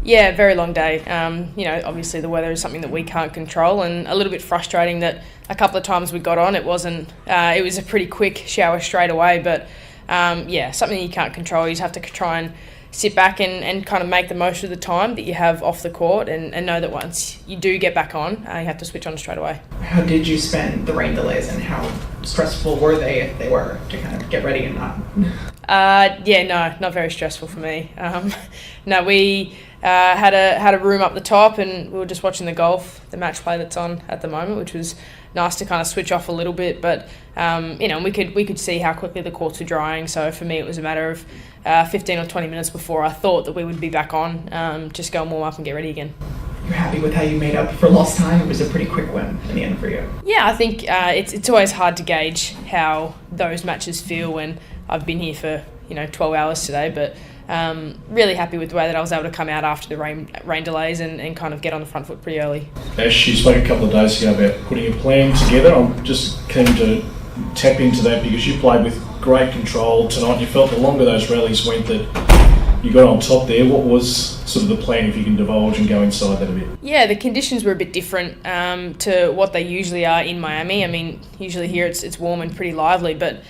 Yeah, very long day. Obviously the weather is something that we can't control, and a little bit frustrating that a couple of times we got on, it was a pretty quick shower straight away, but something you can't control. You just have to try and sit back and kind of make the most of the time that you have off the court, and know that once you do get back on, you have to switch on straight away. How did you spend the rain delays, and how stressful were they, if they were, to kind of get ready and not? Not very stressful for me. We had a room up the top, and we were just watching the match play that's on at the moment, which was nice to kind of switch off a little bit. But we could see how quickly the courts were drying. So for me, it was a matter of 15 or 20 minutes before I thought that we would be back on. Just go and warm up and get ready again. You're happy with how you made up for lost time? It was a pretty quick win in the end for you. Yeah, I think it's always hard to gauge how those matches feel when I've been here for 12 hours today, but really happy with the way that I was able to come out after the rain delays and kind of get on the front foot pretty early. Ash, you spoke a couple of days ago about putting a plan together. I'm just keen to tap into that because you played with great control tonight. You felt the longer those rallies went that you got on top there. What was sort of the plan, if you can divulge and go inside that a bit? Yeah, the conditions were a bit different to what they usually are in Miami. I mean, usually here it's warm and pretty lively, but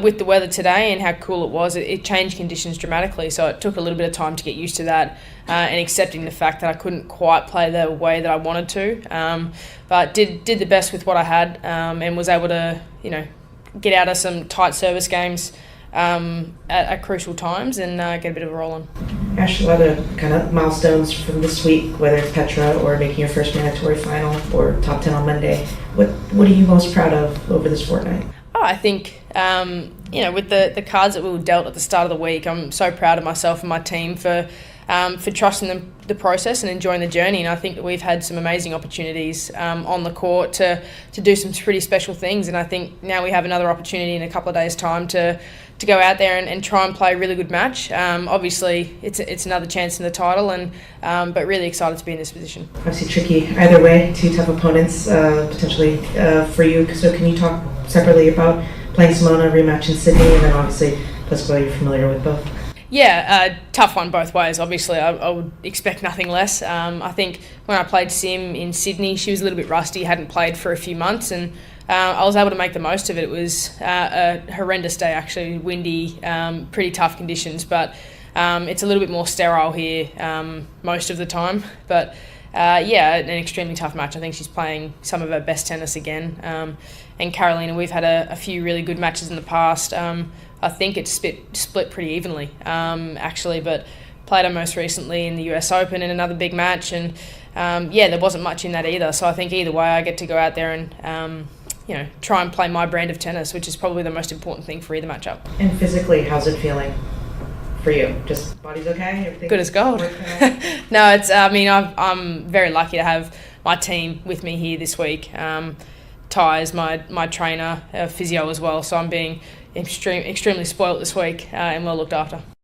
with the weather today and how cool it was, it changed conditions dramatically. So it took a little bit of time to get used to that and accepting the fact that I couldn't quite play the way that I wanted to. But did the best with what I had and was able to, get out of some tight service games at crucial times and get a bit of a roll on. Ash, a lot of kind of milestones from this week, whether it's Petra or making your first mandatory final or top 10 on Monday. What are you most proud of over this fortnight? I think, with the cards that we were dealt at the start of the week, I'm so proud of myself and my team for trusting the process and enjoying the journey. And I think that we've had some amazing opportunities on the court to do some pretty special things. And I think now we have another opportunity in a couple of days' time to go out there and try and play a really good match. Obviously, it's another chance in the title, but really excited to be in this position. Obviously tricky either way, two tough opponents potentially for you. So can you talk separately about playing Simona, rematch in Sydney, and then obviously Pliskova, you're familiar with both? Yeah, tough one both ways. Obviously, I would expect nothing less. I think when I played Sim in Sydney, she was a little bit rusty, hadn't played for a few months, and I was able to make the most of it. It was a horrendous day, actually, windy, pretty tough conditions, but it's a little bit more sterile here most of the time. But an extremely tough match. I think she's playing some of her best tennis again. And Carolina, we've had a few really good matches in the past. I think it's split pretty evenly, actually, but played her most recently in the US Open in another big match, and there wasn't much in that either. So I think either way I get to go out there and try and play my brand of tennis, which is probably the most important thing for either matchup. And physically, how's it feeling for you? Just body's okay? Everything good as gold. No, it's. I'm very lucky to have my team with me here this week. Ty is my trainer, physio as well. So I'm being extremely spoilt this week and well looked after.